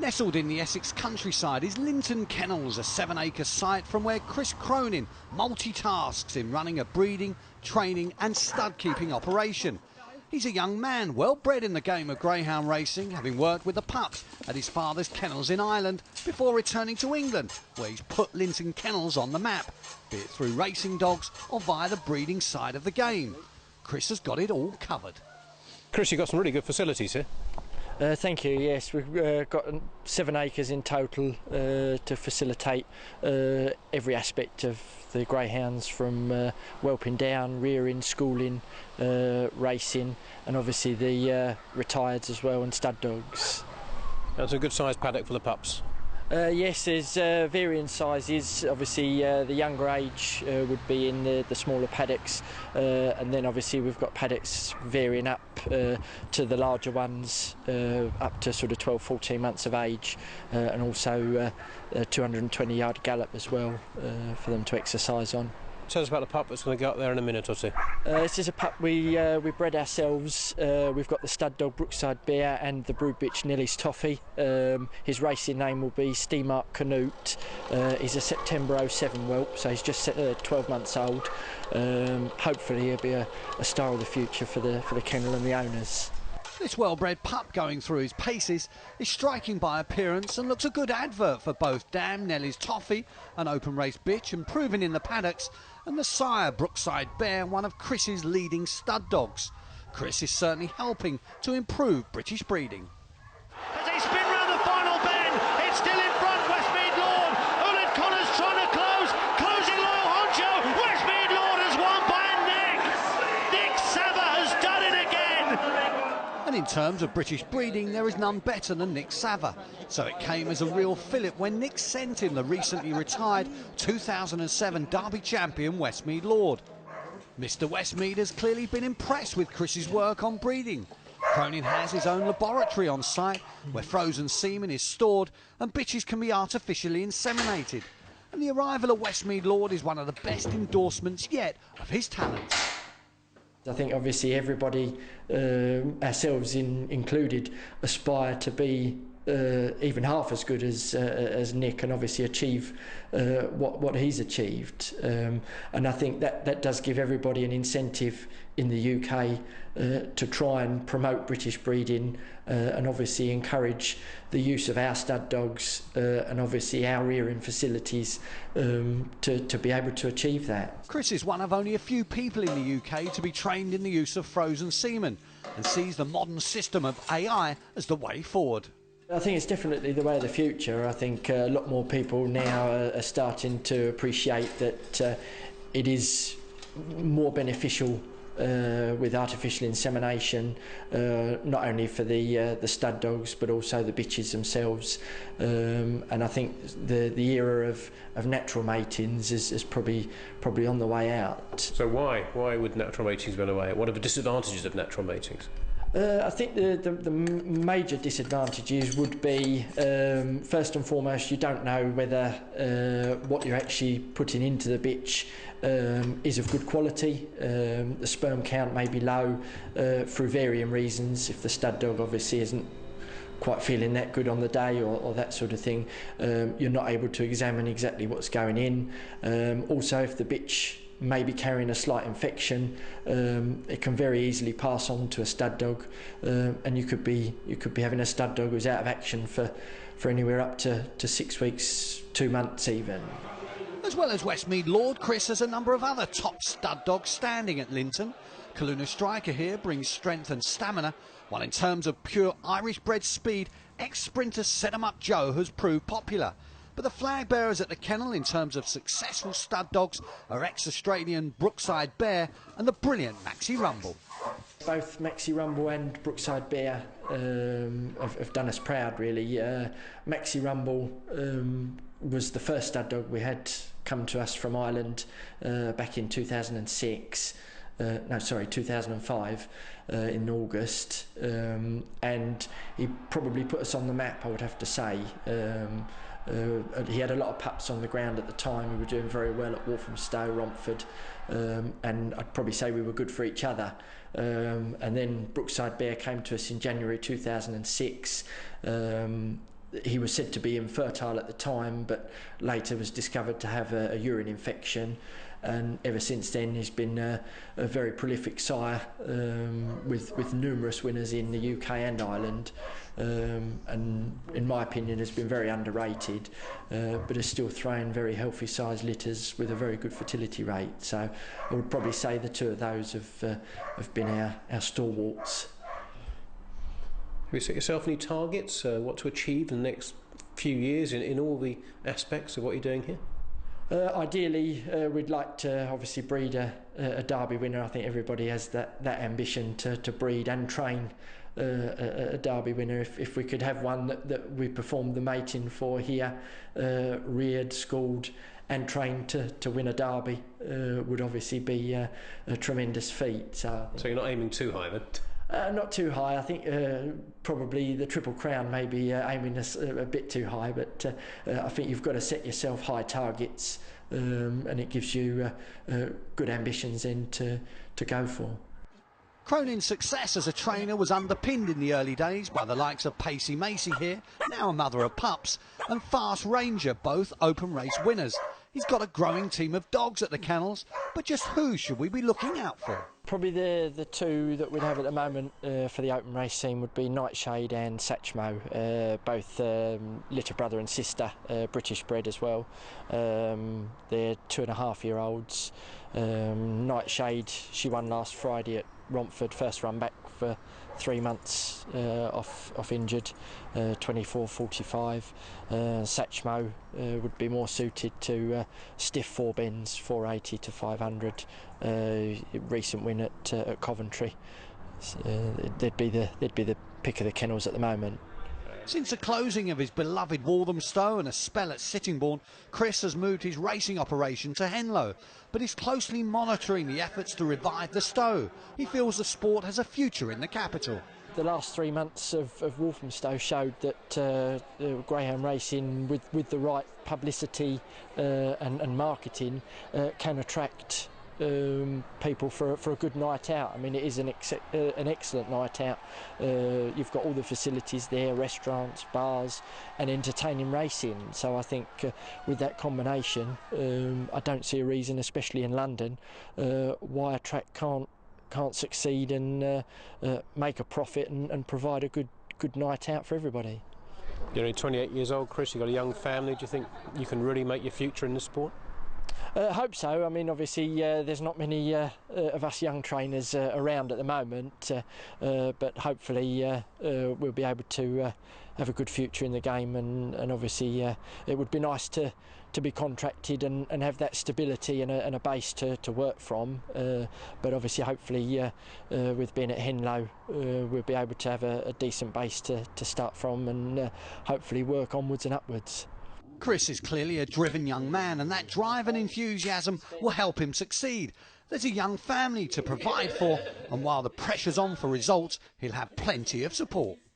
Nestled in the Essex countryside is Linton Kennels, a 7-acre site from where Chris Cronin multitasks in running a breeding, training and stud keeping operation. He's a young man, well bred in the game of greyhound racing, having worked with the pups at his father's kennels in Ireland before returning to England, where he's put Linton Kennels on the map, be it through racing dogs or via the breeding side of the game. Chris has got it all covered. Chris, you've got some really good facilities here. Thank you. Yes, we've got 7 acres in total to facilitate every aspect of the greyhounds, from whelping down, rearing, schooling, racing, and obviously the retireds as well, and stud dogs. That's a good sized paddock for the pups. Yes, there's varying sizes. Obviously the younger age would be in the smaller paddocks, and then obviously we've got paddocks varying up to the larger ones, up to sort of 12-14 months of age, and also a 220-yard gallop as well for them to exercise on. Tell us about the pup that's going to go up there in a minute or two. This is a pup we bred ourselves. We've got the stud dog Brookside Bear and the brood bitch Nellie's Toffee. His racing name will be Steamark Canute. He's a September 07 whelp, so he's just 12 months old. Hopefully he'll be a star of the future for the kennel and the owners. This well-bred pup going through his paces is striking by appearance and looks a good advert for both Dam Nellie's Toffee, an open race bitch and proven in the paddocks, and the sire Brookside Bear, one of Chris's leading stud dogs. Chris is certainly helping to improve British breeding. As they spin round the final bend, it's still in front, Westmead Lord. Ulid Connor's trying to close, closing low Honcho. Westmead Lord has won by a neck. Nick Sava has done it again. And in terms of British breeding, there is none better than Nick Sava. So it came as a real fillip when Nick sent him the recently retired 2007 Derby champion Westmead Lord. Mr. Westmead has clearly been impressed with Chris's work on breeding. Cronin has his own laboratory on site where frozen semen is stored and bitches can be artificially inseminated. And the arrival of Westmead Lord is one of the best endorsements yet of his talents. I think obviously everybody, ourselves included, aspire to be even half as good as Nick, and obviously achieve what he's achieved. And I think that does give everybody an incentive in the UK to try and promote British breeding, and obviously encourage the use of our stud dogs and obviously our rearing facilities to be able to achieve that. Chris is one of only a few people in the UK to be trained in the use of frozen semen and sees the modern system of AI as the way forward. I think it's definitely the way of the future. I think a lot more people now are starting to appreciate that it is more beneficial with artificial insemination, not only for the stud dogs but also the bitches themselves. And I think the era of natural matings is probably on the way out. So why would natural matings be on the way out? What are the disadvantages of natural matings? I think the major disadvantages would be, first and foremost, you don't know whether what you're actually putting into the bitch is of good quality. The sperm count may be low through varying reasons. If the stud dog obviously isn't quite feeling that good on the day or that sort of thing, you're not able to examine exactly what's going in. Also, if the bitch may be carrying a slight infection, it can very easily pass on to a stud dog, and you could be having a stud dog who's out of action for anywhere up to 6 weeks, 2 months even. As well as Westmead Lord, Chris has a number of other top stud dogs standing at Linton. Kaluna Striker here brings strength and stamina, while in terms of pure Irish bred speed, ex-sprinter Set 'em Up Joe has proved popular. But the flag bearers at the kennel in terms of successful stud dogs are ex-Australian Brookside Bear and the brilliant Maxi Rumble. Both Maxi Rumble and Brookside Bear have done us proud, really. Maxi Rumble was the first stud dog we had come to us from Ireland back in 2006. 2005 in August, and he probably put us on the map, I would have to say. He had a lot of pups on the ground at the time. We were doing very well at Walthamstow, Romford, and I'd probably say we were good for each other. And then Brookside Bear came to us in January 2006. he was said to be infertile at the time, but later was discovered to have a urine infection, and ever since then he's been a very prolific sire, with numerous winners in the UK and Ireland, and in my opinion has been very underrated, but is still throwing very healthy sized litters with a very good fertility rate. So I would probably say the two of those have been our stalwarts. Have you set yourself any targets, what to achieve in the next few years in all the aspects of what you're doing here? Ideally, we'd like to obviously breed a Derby winner. I think everybody has that ambition to breed and train a Derby winner. If we could have one that we performed the mating for here, reared, schooled and trained to win a Derby, would obviously be a tremendous feat. So you're not aiming too high then? Not too high. I think probably the Triple Crown may be aiming a bit too high, but I think you've got to set yourself high targets, and it gives you good ambitions then to go for. Cronin's success as a trainer was underpinned in the early days by the likes of Pacey Macy here, now a mother of pups, and Fast Ranger, both open race winners. He's got a growing team of dogs at the kennels, but just who should we be looking out for? Probably the two that we'd have at the moment for the open race scene would be Nightshade and Satchmo, both litter brother and sister, British bred as well. They're 2.5-year-olds. Nightshade, she won last Friday at Romford, first run back for 3 months off injured, 24.45. Satchmo would be more suited to stiff four bends, 480 to 500. Recent win at Coventry. They'd be the pick of the kennels at the moment. Since the closing of his beloved Walthamstow and a spell at Sittingbourne, Chris has moved his racing operation to Henlow, but is closely monitoring the efforts to revive the Stow. He feels the sport has a future in the capital. The last 3 months of Walthamstow showed that greyhound racing, with the right publicity and marketing, can attract people for a good night out. I mean, it is an excellent night out. You've got all the facilities there, restaurants, bars and entertaining racing. So I think with that combination, I don't see a reason, especially in London, why a track can't succeed and make a profit and provide a good night out for everybody. You're only 28 years old, Chris, you've got a young family. Do you think you can really make your future in the sport? I hope so. I mean, obviously there's not many of us young trainers around at the moment, but hopefully we'll be able to have a good future in the game, and obviously it would be nice to be contracted and have that stability and a base to work from, but obviously hopefully with being at Henlow we'll be able to have a decent base to start from, and hopefully work onwards and upwards. Chris is clearly a driven young man, and that drive and enthusiasm will help him succeed. There's a young family to provide for, and while the pressure's on for results, he'll have plenty of support.